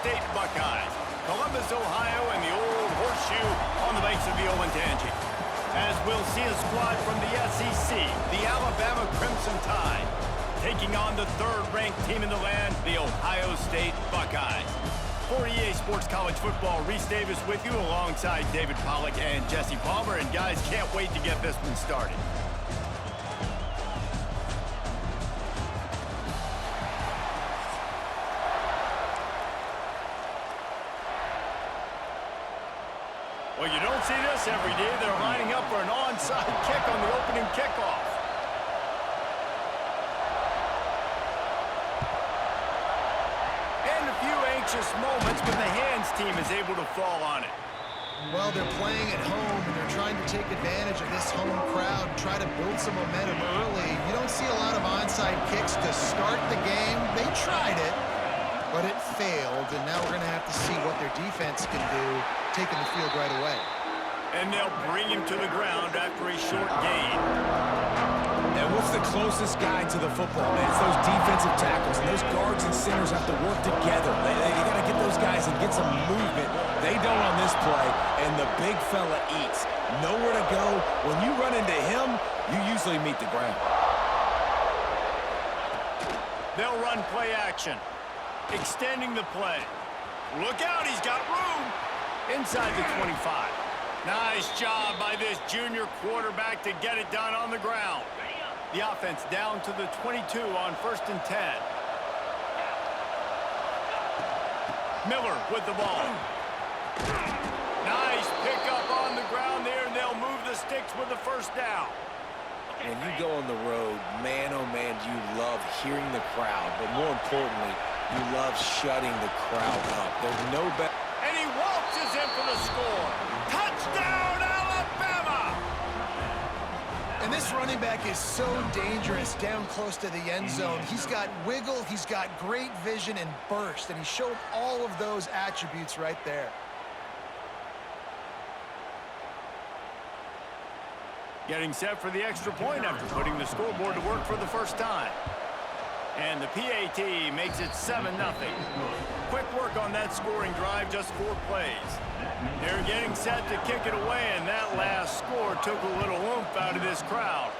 State Buckeyes. Columbus, Ohio, and the old horseshoe on the banks of the Olentangy. As we'll see a squad from the SEC, the Alabama Crimson Tide, taking on the third-ranked team in the land, the Ohio State Buckeyes. For EA Sports College Football, Reese Davis with you alongside David Pollack and Jesse Palmer. And guys, can't wait to get this one started. Well, you don't see this every day. They're lining up for an onside kick on the opening kickoff. And a few anxious moments, but the hands team is able to fall on it. Well, they're playing at home, and they're trying to take advantage of this home crowd, try to build some momentum early. You don't see a lot of onside kicks to start the game. They tried it, but it failed, and now we're going to have to see what their defense can do, taking the field right away. And they'll bring him to the ground after a short gain. And what's the closest guy to the football, man? It's those defensive tackles, and those guards and centers have to work together. They got to get those guys and get some movement. They don't on this play, and the big fella eats. Nowhere to go. When you run into him, you usually meet the ground. They'll run play action. Extending the play. Look out, he's got room. Inside the 25. Nice job by this junior quarterback to get it done on the ground. The offense down to the 22 on 1st and 10. Miller with the ball. Nice pickup on the ground there, and they'll move the sticks with the first down. When you go on the road, man, oh man, you love hearing the crowd, but more importantly, you love shutting the crowd up. There's no better. And he waltzes in for the score. Touchdown, Alabama! And this running back is so dangerous down close to the end zone. He's got wiggle, he's got great vision and burst, and he showed all of those attributes right there. Getting set for the extra point after putting the scoreboard to work for the first time. And the PAT makes it 7-0. Quick work on that scoring drive, just 4 plays. They're getting set to kick it away, and that last score took a little oomph out of this crowd.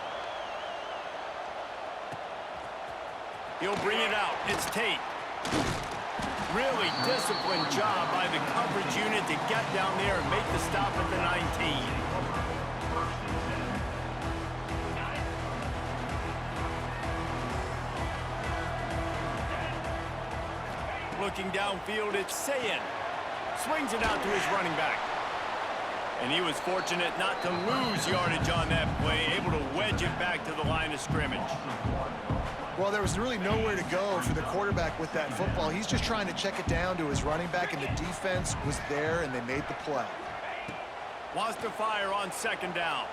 He'll bring it out. It's Tate. Really disciplined job by the coverage unit to get down there and make the stop at the 19. Looking downfield, it's Sayin. Swings it out to his running back. And he was fortunate not to lose yardage on that play, able to wedge it back to the line of scrimmage. Well, there was really nowhere to go for the quarterback with that football. He's just trying to check it down to his running back, and the defense was there, and they made the play. Wants to fire on 2nd down.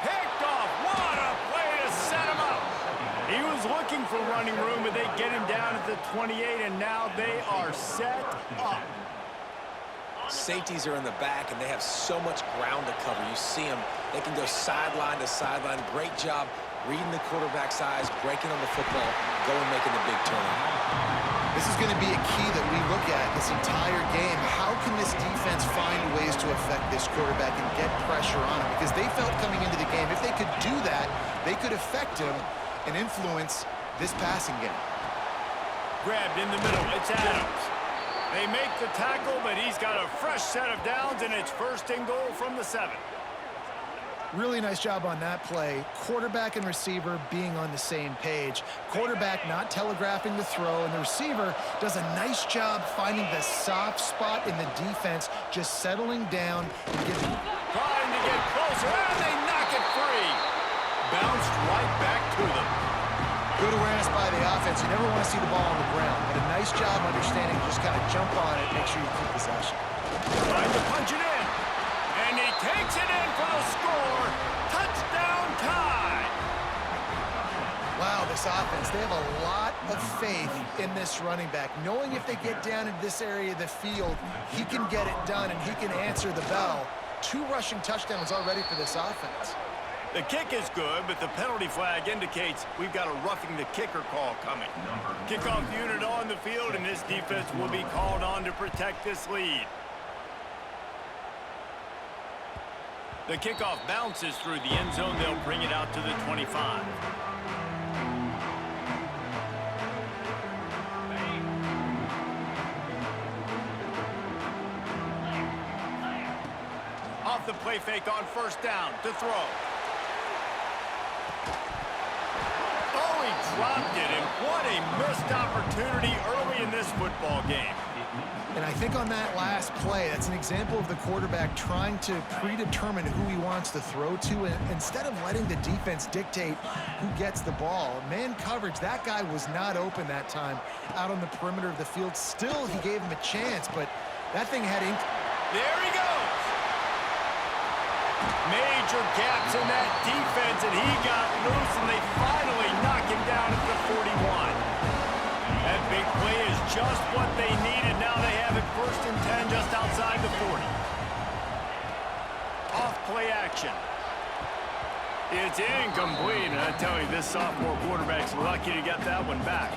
Picked off. What a play to set him up. He was looking for running room, but they get him down at the 28, and now they are set up. Safeties are in the back, and they have so much ground to cover. You see them. They can go sideline to sideline. Great job reading the quarterback's eyes, breaking on the football, going making the big turnover. This is going to be a key that we look at this entire game. How can this defense find ways to affect this quarterback and get pressure on him? Because they felt coming into the game, if they could do that, they could affect him and influence this passing game. Grabbed in the middle, it's Adams. They make the tackle, but he's got a fresh set of downs, and it's 1st and goal from the 7. Really nice job on that play. Quarterback and receiver being on the same page. Quarterback not telegraphing the throw, and the receiver does a nice job finding the soft spot in the defense, just settling down and giving. Trying to get closer, and they knock it free. Bounced right back to them. Good awareness by the offense. You never want to see the ball on the ground, but a nice job understanding to just kind of jump on it, make sure you keep possession. Trying to punch it in, and he takes it in for the score. Touchdown Tide. Wow, this offense, they have a lot of faith in this running back, knowing if they get down in this area of the field, he can get it done and he can answer the bell. 2 rushing touchdowns already for this offense. The kick is good, but the penalty flag indicates we've got a roughing the kicker call coming. Kickoff unit on the field, and this defense will be called on to protect this lead. The kickoff bounces through the end zone. They'll bring it out to the 25. Off the play fake on first down to throw. Oh, he dropped it, and what a missed opportunity early in this football game. And I think on that last play, that's an example of the quarterback trying to predetermine who he wants to throw to, and instead of letting the defense dictate who gets the ball. Man coverage, that guy was not open that time out on the perimeter of the field. Still, he gave him a chance, but that thing had ink. There he goes. Major gaps in that defense, and he got loose, and they finally knock him down at the 41. That big play is just what they needed. Now they have it 1st and 10 just outside the 40. Off play action. It's incomplete, and I tell you, this sophomore quarterback's lucky to get that one back.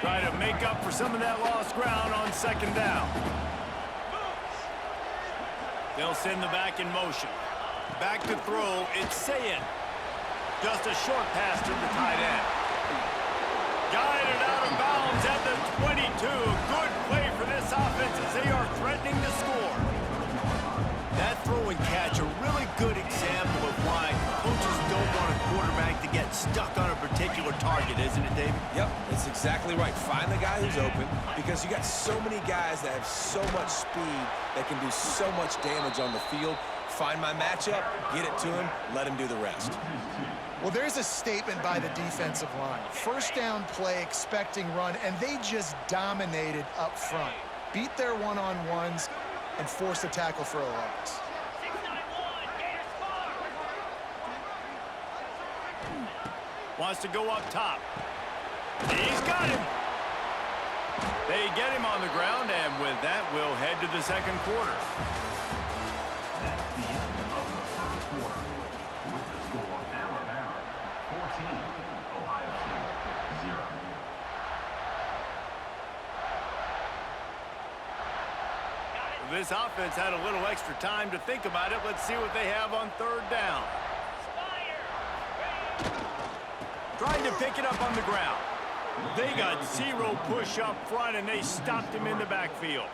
Try to make up for some of that lost ground on 2nd down. They'll send the back in motion. Back to throw, it's Sayin. Just a short pass to the tight end. Guided out of bounds at the 22. Good play for this offense as they are threatening to score. That throw and catch, a really good example of why coaches don't want a quarterback to get stuck on a particular target, isn't it, David? Yep, that's exactly right. Find the guy who's open, because you got so many guys that have so much speed that can do so much damage on the field. Find my matchup, get it to him, let him do the rest. Well, there's a statement by the defensive line. 1st down play, expecting run, and they just dominated up front. Beat their one-on-ones and forced a tackle for a loss. Wants to go up top. He's got him. They get him on the ground, and with that, we'll head to the 2nd quarter. That's the end of the 1st quarter. With the score, Alabama 14, Ohio State 0. This offense had a little extra time to think about it. Let's see what they have on 3rd down. Trying to pick it up on the ground. They got 0 push up front, and they stopped him in the backfield.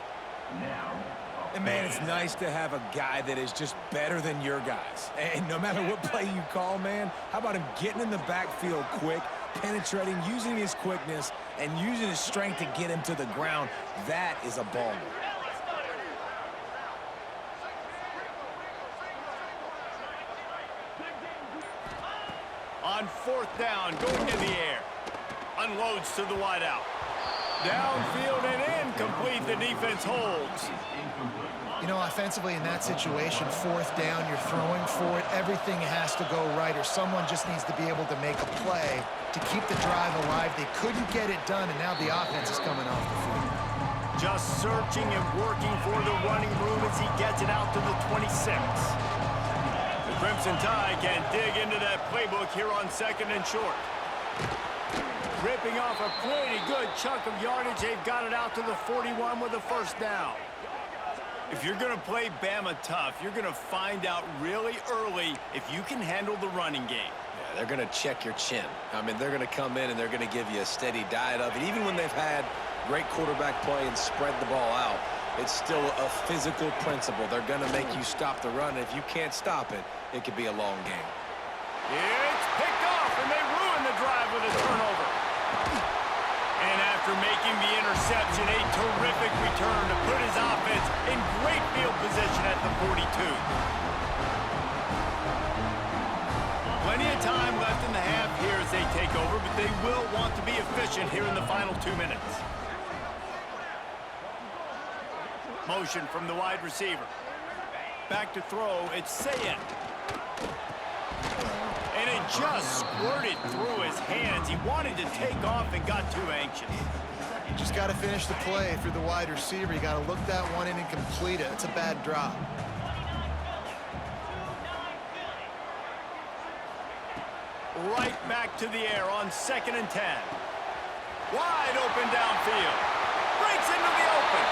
And, man, it's nice to have a guy that is just better than your guys. And no matter what play you call, man, how about him getting in the backfield quick, penetrating, using his quickness, and using his strength to get him to the ground? That is a baller. On 4th down, going in the air. Unloads to the wideout. Downfield and incomplete. The defense holds. You know, offensively in that situation, 4th down, you're throwing for it. Everything has to go right, or someone just needs to be able to make a play to keep the drive alive. They couldn't get it done, and now the offense is coming off the field. Just searching and working for the running room as he gets it out to the 26. The Crimson Tide can dig into that playbook here on 2nd and short. Ripping off a pretty good chunk of yardage. They've got it out to the 41 with a 1st down. If you're going to play Bama tough, you're going to find out really early if you can handle the running game. Yeah, they're going to check your chin. I mean, they're going to come in and they're going to give you a steady diet of it. Even when they've had great quarterback play and spread the ball out, it's still a physical principle. They're going to make you stop the run. And if you can't stop it, it could be a long game. It's picked off, and they ruin the drive with a turnover. And after making the interception, a terrific return to put his offense in great field position at the 42. Plenty of time left in the half here as they take over, but they will want to be efficient here in the final 2 minutes. Motion from the wide receiver. Back to throw, it's Sayin. And it just squirted through his hands. He wanted to take off and got too anxious. You just got to finish the play through the wide receiver. You got to look that one in and complete it. It's a bad drop. right back to the air on 2nd and 10. Wide open downfield. Breaks into the open.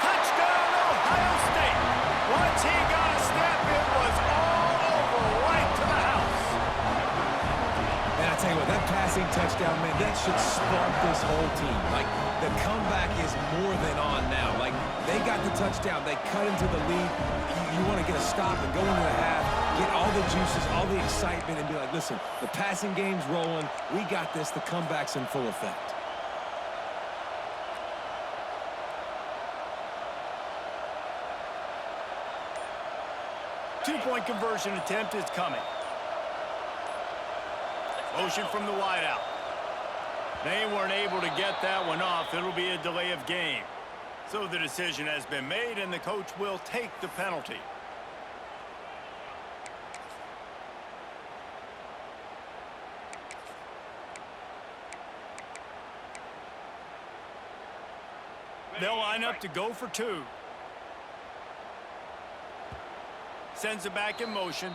Touchdown, Ohio State. Once he got a step, it was all over right to the house. And I tell you what, that passing touchdown, man, that should spark this whole team. Like, the comeback is more than on now. Like, they got the touchdown. They cut into the lead. You want to get a stop and go into the half, get all the juices, all the excitement, and be like, listen, the passing game's rolling. We got this. The comeback's in full effect. Two-point conversion attempt is coming. Motion from the wideout. They weren't able to get that one off. It'll be a delay of game. So the decision has been made, and the coach will take the penalty. They'll line up to go for two. Sends it back in motion.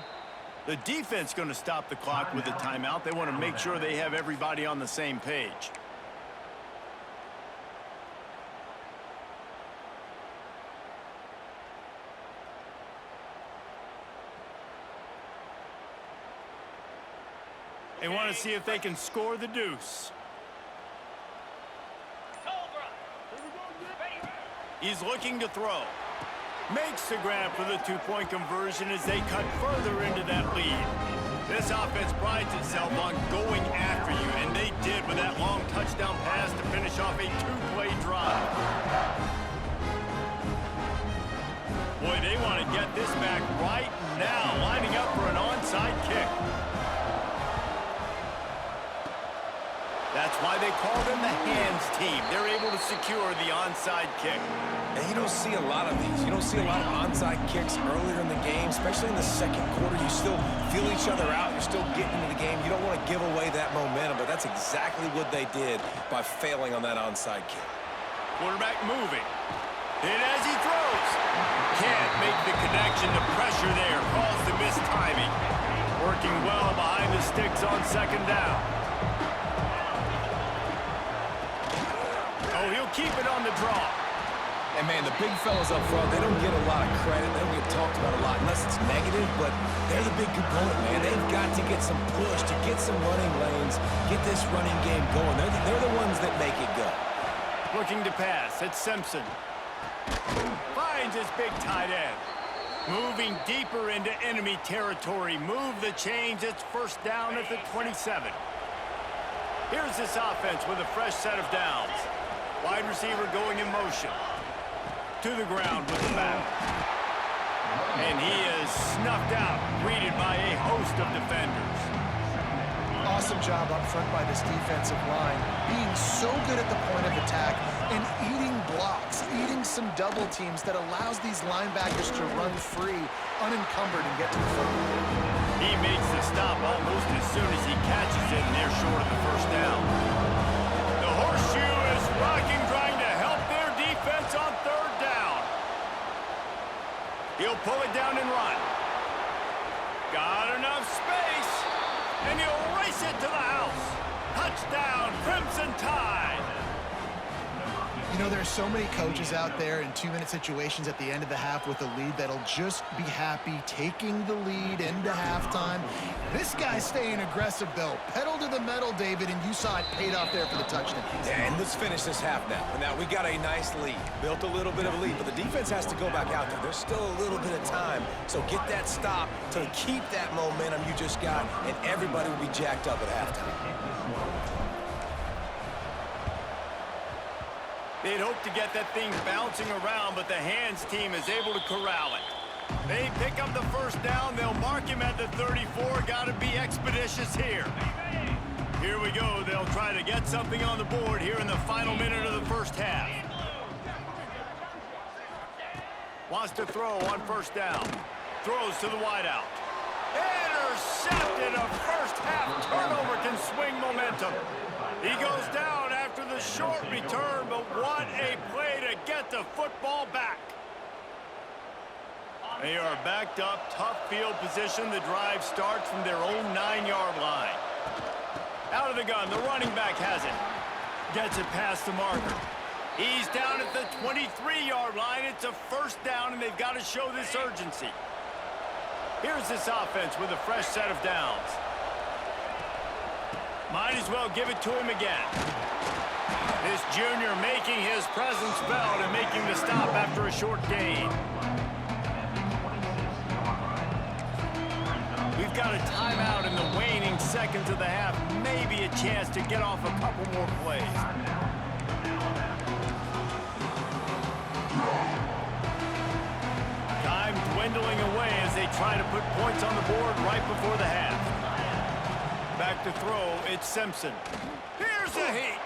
The defense going to stop the clock with a timeout. They want to make sure they have everybody on the same page. They want to see if they can score the deuce. He's looking to throw. Makes the grab for the two-point conversion as they cut further into that lead. This offense prides itself on going after you, and they did with that long touchdown pass to finish off a two-play drive. Boy, they want to get this back right now, lining up for an onside kick. That's why they call them the hands team. They're able to secure the onside kick. And you don't see a lot of these. You don't see a lot of onside kicks earlier in the game, especially in the second quarter. You still feel each other out. You're still getting into the game. You don't want to give away that momentum, but that's exactly what they did by failing on that onside kick. Quarterback moving. And as he throws, can't make the connection. The pressure there caused the missed timing. Working well behind the sticks on 2nd down. Oh, he'll keep it on the draw. And, man, the big fellas up front, they don't get a lot of credit. They don't get talked about a lot unless it's negative, but they're the big component, man. They've got to get some push, to get some running lanes, get this running game going. They're the ones that make it go. Looking to pass. It's Simpson. Finds his big tight end. Moving deeper into enemy territory. Move the chains. It's 1st down at the 27. Here's this offense with a fresh set of downs. Wide receiver going in motion. To the ground with the bat. And he is snuffed out, greeted by a host of defenders. Awesome job up front by this defensive line, being so good at the point of attack and eating blocks, eating some double teams that allows these linebackers to run free, unencumbered, and get to the football. He makes the stop almost as soon as he catches it, and they're short of the 1st down. The horseshoe is rocking, trying to help their defense on 3rd down. He'll pull it down and run. Got enough space, and he'll race it to the house. Touchdown, Crimson Tide. You know, there's so many coaches out there in 2-minute situations at the end of the half with a lead that'll just be happy taking the lead into halftime. This guy's staying aggressive, though. Pedal to the metal, David, and you saw it paid off there for the touchdown. And let's finish this half now. Now, we got a nice lead. Built a little bit of a lead, but the defense has to go back out there. There's still a little bit of time. So get that stop to keep that momentum you just got, and everybody will be jacked up at halftime. They'd hope to get that thing bouncing around, but the hands team is able to corral it. They pick up the 1st down. They'll mark him at the 34. Got to be expeditious here. Here we go. They'll try to get something on the board here in the final minute of the 1st half. Wants to throw on 1st down. Throws to the wideout. Intercepted. A 1st half turnover can swing momentum. He goes down after the short return, but what a play to get the football back. They are backed up, tough field position. The drive starts from their own 9-yard line. Out of the gun, the running back has it. Gets it past the marker. He's down at the 23-yard line. It's a first down, and they've got to show this urgency. Here's this offense with a fresh set of downs. Might as well give it to him again. This junior making his presence felt and making the stop after a short gain. We've got a timeout in the waning seconds of the half. Maybe a chance to get off a couple more plays. Time dwindling away as they try to put points on the board right before the half. Back to throw, it's Simpson. Here's a heat.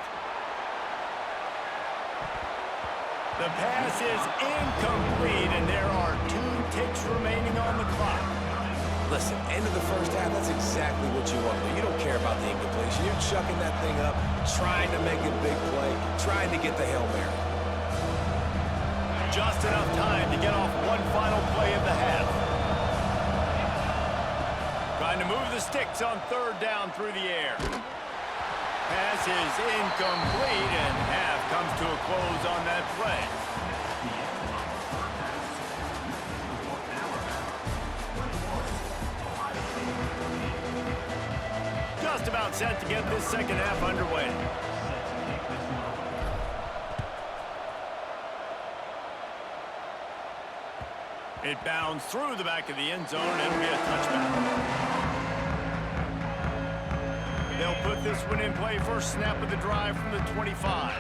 The pass is incomplete, and there are 2 ticks remaining on the clock. Listen, end of the first half, that's exactly what you want to do. You don't care about the incompletion. You're chucking that thing up, trying to make a big play, trying to get the Hail Mary. Just enough time to get off one final play of the half. Trying to move the sticks on third down through the air. Pass is incomplete, and half comes to a close on that play. Just about set to get this second half underway. It bounds through the back of the end zone, and it'll be a touchback. They'll put this one in play. First snap of the drive from the 25.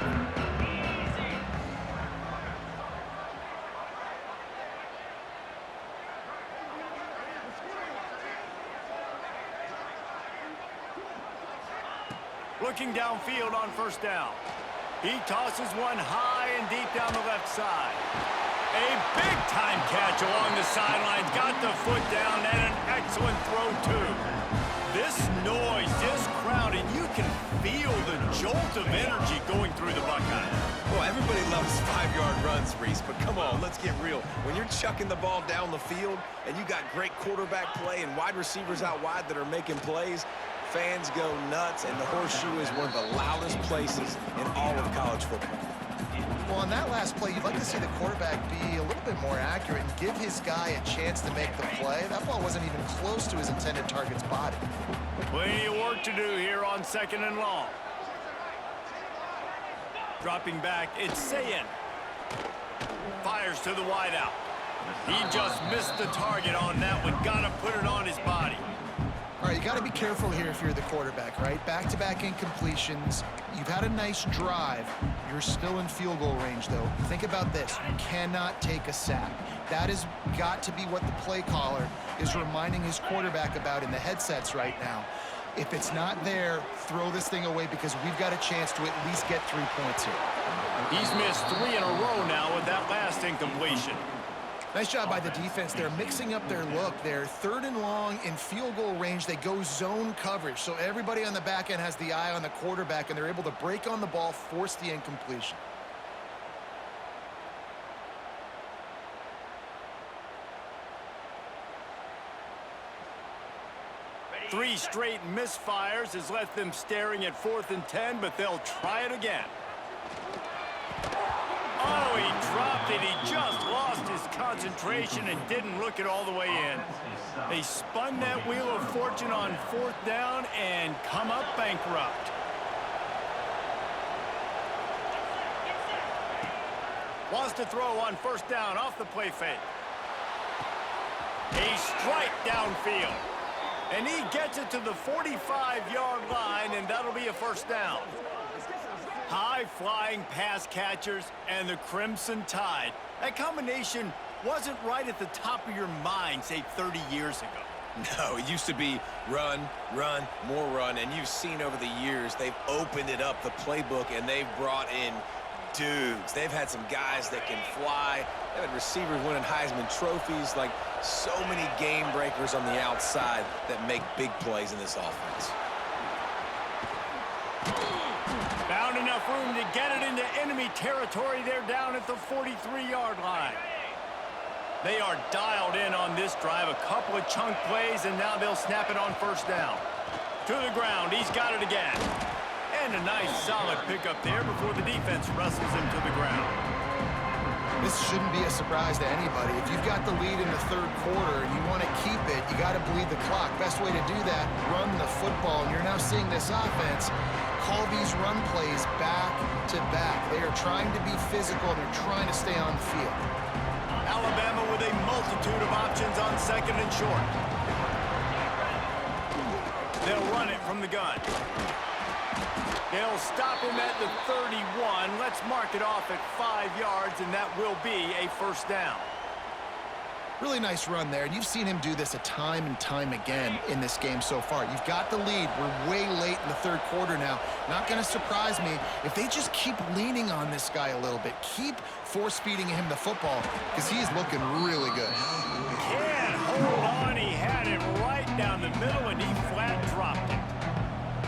Looking downfield on first down. He tosses one high and deep down the left side. A big-time catch along the sidelines. Got the foot down and an excellent throw, too. This noise, this crowd, and you can feel the jolt of energy going through the Buckeyes. Well, everybody loves 5-yard runs, Reese, but come on, let's get real. When you're chucking the ball down the field and you got great quarterback play and wide receivers out wide that are making plays, fans go nuts, and the Horseshoe is one of the loudest places in all of college football. Well, on that last play, you'd like to see the quarterback be a little bit more accurate and give his guy a chance to make the play. That ball wasn't even close to his intended target's body. Plenty of work to do here on second and long. Dropping back, it's Sayin. Fires to the wideout. He just missed the target on that one. Got to put it on his body. All right, you got to be careful here if you're the quarterback, right? Back-to-back incompletions. You've had a nice drive. You're still in field goal range, though. Think about this. You cannot take a sack. That has got to be what the play caller is reminding his quarterback about in the headsets right now. If it's not there, throw this thing away because we've got a chance to at least get 3 points here. He's missed 3 in a row now with that last incompletion. Nice job by the defense. They're mixing up their look. They're third and long in field goal range. They go zone coverage. So everybody on the back end has the eye on the quarterback, and they're able to break on the ball, force the incompletion. Three straight misfires has left them staring at 4th and 10, but they'll try it again. Oh, he dropped it. He just lost his concentration and didn't look it all the way in. They spun that wheel of fortune on 4th down and come up bankrupt. Wants to throw on 1st down off the play fake. A strike downfield. And he gets it to the 45-yard line, and that'll be a 1st down. High-flying pass catchers and the Crimson Tide. That combination wasn't right at the top of your mind, say, 30 years ago. No, it used to be run, run, more run, and you've seen over the years they've opened it up, the playbook, and they've brought in dudes. They've had some guys that can fly. They've had receivers winning Heisman trophies, like so many game breakers on the outside that make big plays in this offense. Found enough room to get it into enemy territory. They're down at the 43-yard line. They are dialed in on this drive. A couple of chunk plays, and now they'll snap it on first down. To the ground. He's got it again. And a nice solid pickup there before the defense wrestles him to the ground. This shouldn't be a surprise to anybody. If you've got the lead in the third quarter and you want to keep it, you got to bleed the clock. Best way to do that, run the football. And you're now seeing this offense call these run plays back to back. They are trying to be physical. They're trying to stay on the field. Alabama with a multitude of options on second and short. They'll run it from the gun. They'll stop him at the 31. Let's mark it off at 5 yards, and that will be a first down. Really nice run there. You've seen him do this a time and time again in this game so far. You've got the lead. We're way late in the third quarter now. Not going to surprise me if they just keep leaning on this guy a little bit. Keep force-feeding him the football because he's looking really good. Can't hold on. He had it right down the middle, and he flat dropped it.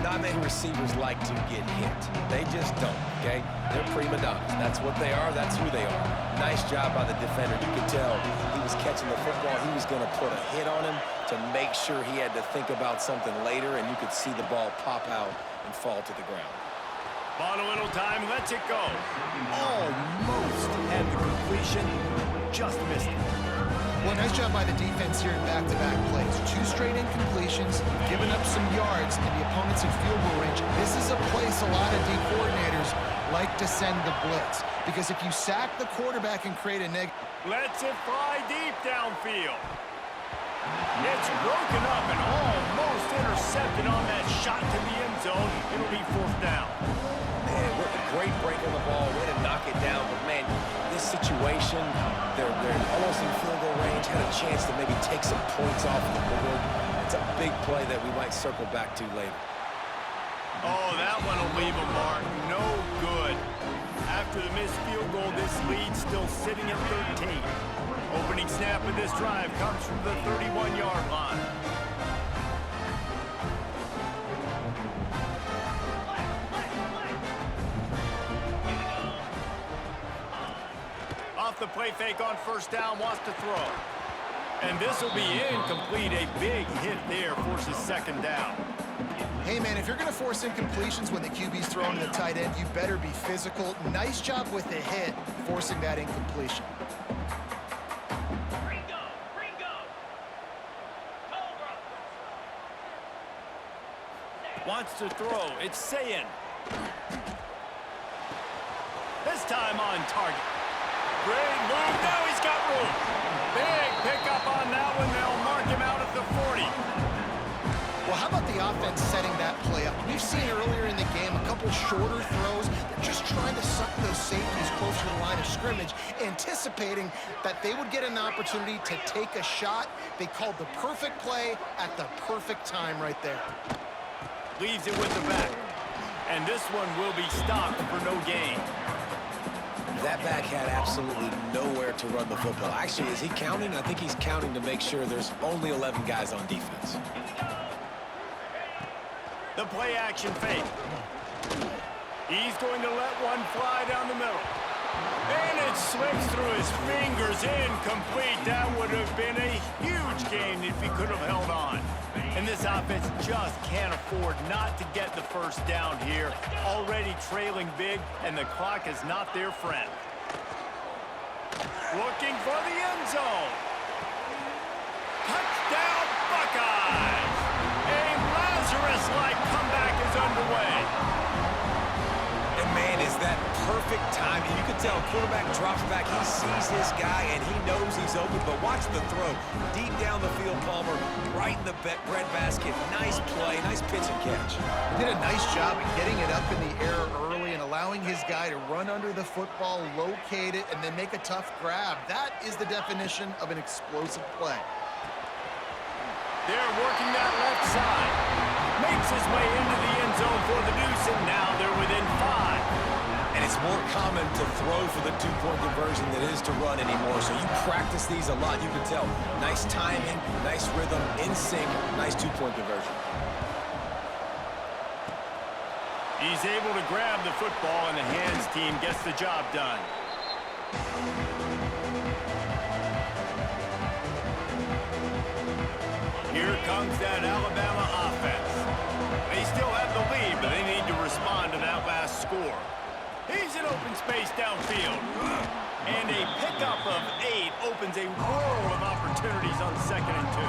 Not many receivers like to get hit. They just don't, okay? They're prima donnas. That's what they are. That's who they are. Nice job by the defender. You could tell he was catching the football. He was going to put a hit on him to make sure he had to think about something later, and you could see the ball pop out and fall to the ground. Bought a little time. Lets it go. Almost had the completion. Just missed it. Well, nice job by the defense here in back-to-back plays. 2 straight incompletions, giving up some yards, and the opponent's in field goal range. This is a place a lot of D coordinators like to send the blitz. Because if you sack the quarterback and create a negative... Lets it fly deep downfield. It's broken up and almost intercepted on that shot to the end zone. It'll be fourth down. Man, what a great break on the ball. Way to knock it down. But, man, this situation, they're almost in field goal range. Had a chance to maybe take some points off of the board. It's a big play that we might circle back to later. Oh, that one will leave a mark. No good. After the missed field goal, this lead still sitting at 13. Opening snap of this drive comes from the 31-yard line. Off the play fake on first down, wants to throw. And this will be incomplete. A big hit there, forces second down. Hey, man, if you're going to force incompletions when the QB's throwing to the tight end, you better be physical. Nice job with the hit, forcing that incompletion. Wants to throw. It's Sayin. This time on target. Great move. Now he's got room. Big pickup on that one. They'll mark him out at the 40. Well, how about the offense setting that play up? We've seen earlier in the game a couple shorter throws. They're just trying to suck those safeties closer to the line of scrimmage, anticipating that they would get an opportunity to take a shot. They called the perfect play at the perfect time right there. Leaves it with the back. And this one will be stopped for no gain. That back had absolutely nowhere to run the football. Actually, is he counting? I think he's counting to make sure there's only 11 guys on defense. The play action fake. He's going to let one fly down the middle. And it slips through his fingers, incomplete. That would have been a huge gain if he could have held on. And this offense just can't afford not to get the first down here. Already trailing big, and the clock is not their friend. Looking for the end zone. Touchdown, Buckeyes! A Lazarus-like comeback is underway. And, man, is that perfect timing. You can tell quarterback drops back. He sees his guy, and he knows he's open. But watch the throw. Deep down the field, Palmer, right in the breadbasket. Nice play, nice pitch and catch. He did a nice job of getting it up in the air early and allowing his guy to run under the football, locate it, and then make a tough grab. That is the definition of an explosive play. They're working that left side. Makes his way into the end zone for the deuce, and now they're within 5. And it's more common to throw for the two-point conversion than it is to run anymore. So you practice these a lot. You can tell. Nice timing, nice rhythm, in sync, nice two-point conversion. He's able to grab the football, and the hands team gets the job done. comes that Alabama offense. They still have the lead, but they need to respond to that last score. He's in open space downfield. And a pickup of 8 opens a world of opportunities on 2nd and 2.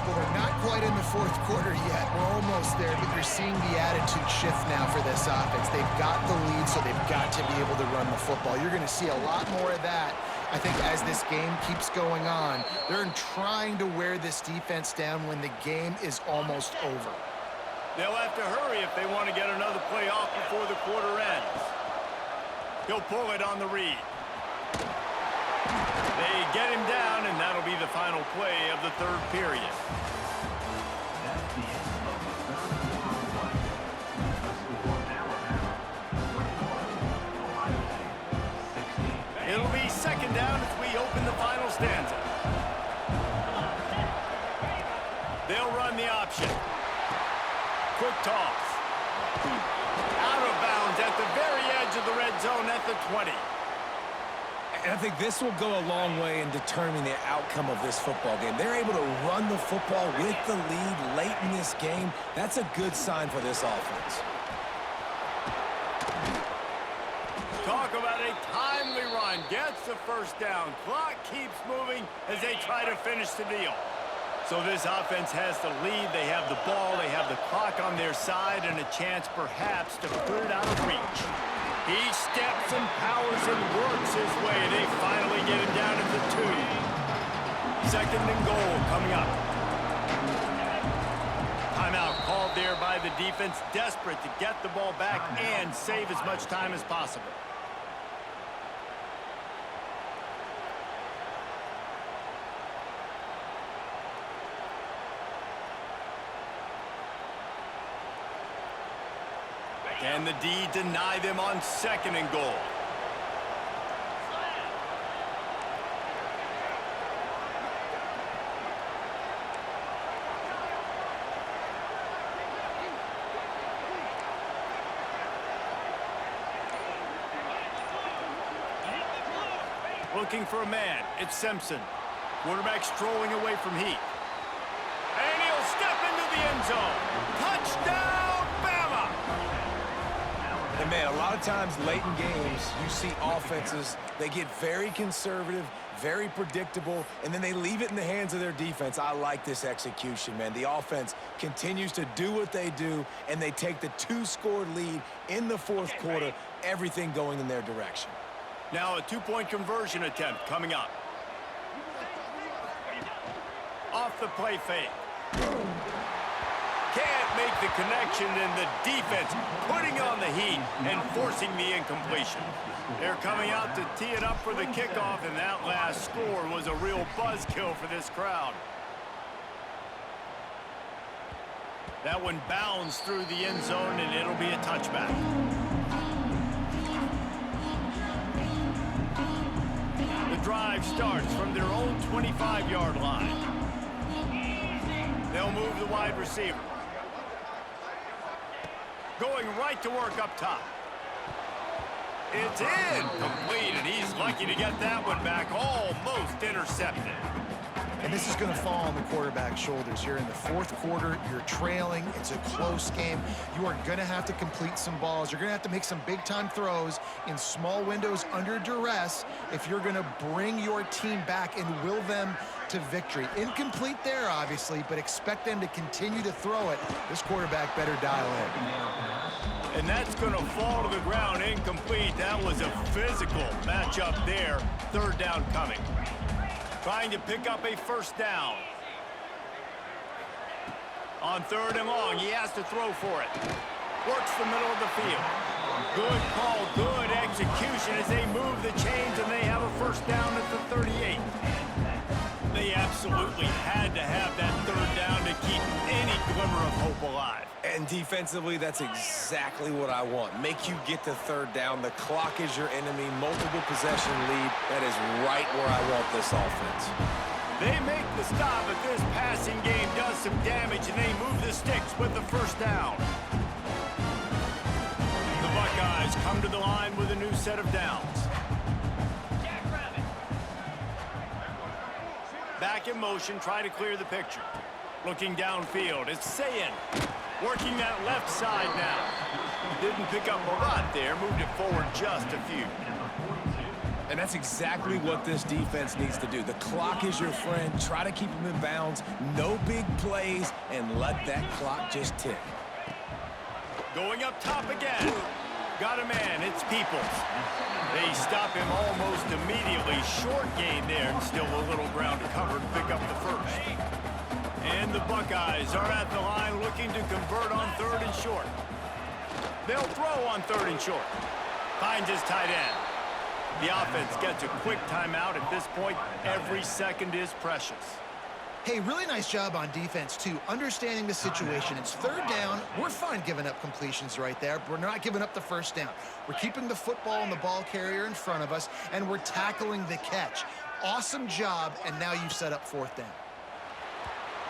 Well, we're not quite in the fourth quarter yet. We're almost there, but you're seeing the attitude shift now for this offense. They've got the lead, so they've got to be able to run the football. You're going to see a lot more of that, I think, as this game keeps going on. They're trying to wear this defense down when the game is almost over. They'll have to hurry if they want to get another play off before the quarter ends. He'll pull it on the read. They get him down, and that'll be the final play of the third period. That's the end of the third quarter play. The score, Alabama 21, Ohio State 16. It'll be 2nd down as we open the final stanza. They'll run the option. Quick toss. Out of bounds at the very edge of the red zone at the 20. And I think this will go a long way in determining the outcome of this football game. They're able to run the football with the lead late in this game. That's a good sign for this offense. Talk about a timely run. Gets the first down. Clock keeps moving as they try to finish the deal. So this offense has the lead. They have the ball. They have the clock on their side and a chance perhaps to put it out of reach. He steps and powers and works his way. They finally get him down at the 2. 2nd and goal coming up. Timeout called there by the defense, desperate to get the ball back and save as much time as possible. Can the D deny them on 2nd and goal? Looking for a man. It's Simpson. Quarterback strolling away from Heat. And he'll step into the end zone. Touchdown, Bama! And man, a lot of times late in games, you see offenses, they get very conservative, very predictable, and then they leave it in the hands of their defense. I like this execution, man. The offense continues to do what they do, and they take the 2-score lead in the fourth quarter, everything going in their direction. Now a 2-point conversion attempt coming up. Off the play fake. Can't make the connection, and the defense putting on the heat and forcing the incompletion. They're coming out to tee it up for the kickoff, and that last score was a real buzzkill for this crowd. That one bounds through the end zone, and it'll be a touchback. The drive starts from their own 25-yard line. They'll move the wide receiver. Going right to work up top. It's incomplete, and he's lucky to get that one back, almost intercepted. And this is going to fall on the quarterback's shoulders. You're in the fourth quarter. You're trailing. It's a close game. You are going to have to complete some balls. You're going to have to make some big-time throws in small windows under duress if you're going to bring your team back and will them to victory. Incomplete there, obviously, but expect them to continue to throw it. This quarterback better dial in. And that's going to fall to the ground incomplete. That was a physical matchup there. Third down coming. Trying to pick up a first down. On 3rd and long, he has to throw for it. Works the middle of the field. Good call, good execution as they move the chains, and they have a first down at the 38. They absolutely had to have that 3rd down to keep any glimmer of hope alive. And defensively, that's exactly what I want. Make you get the 3rd down. The clock is your enemy. Multiple possession lead. That is right where I want this offense. They make the stop, but this passing game does some damage, and they move the sticks with the first down. The Buckeyes come to the line with a new set of downs. Back in motion, try to clear the picture. Looking downfield, it's Sayin. Working that left side now. Didn't pick up a lot there, moved it forward just a few. And that's exactly what this defense needs to do. The clock is your friend. Try to keep them in bounds. No big plays, and let that clock just tick. Going up top again. Got a man, it's Peoples. They stop him almost immediately. Short gain there, and still a little ground to cover to pick up the first. And the Buckeyes are at the line looking to convert on 3rd and short. They'll throw on 3rd and short. Finds his tight end. The offense gets a quick timeout at this point. Every second is precious. Hey, really nice job on defense, too, understanding the situation. It's 3rd down. We're fine giving up completions right there. We're not giving up the 1st down. We're keeping the football and the ball carrier in front of us, and we're tackling the catch. Awesome job, and now you've set up 4th down.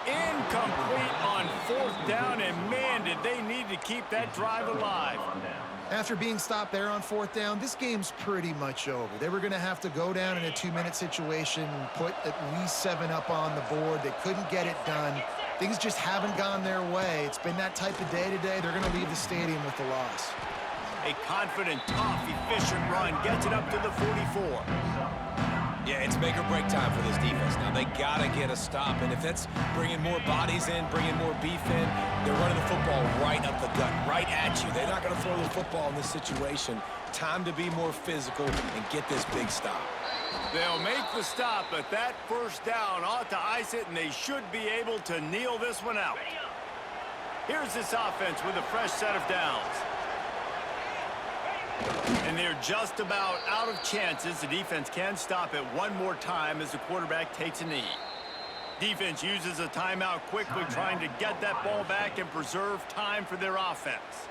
Incomplete on 4th down, and man, did they need to keep that drive alive. After being stopped there on 4th down, this game's pretty much over. They were going to have to go down in a 2-minute situation, put at least 7 up on the board. They couldn't get it done. Things just haven't gone their way. It's been that type of day today. They're going to leave the stadium with the loss. A confident, tough, efficient run gets it up to the 44. Yeah, it's make or break time for this defense now. They got to get a stop, and if that's bringing more bodies in, bringing more beef in, they're running the football right up the gut, right at you. They're not going to throw the football in this situation. Time to be more physical and get this big stop. They'll make the stop, but that 1st down ought to ice it, and they should be able to kneel this one out. Here's this offense with a fresh set of downs. And they're just about out of chances. The defense can stop it one more time as the quarterback takes a knee. Defense uses a timeout quickly, trying to get that ball back and preserve time for their offense.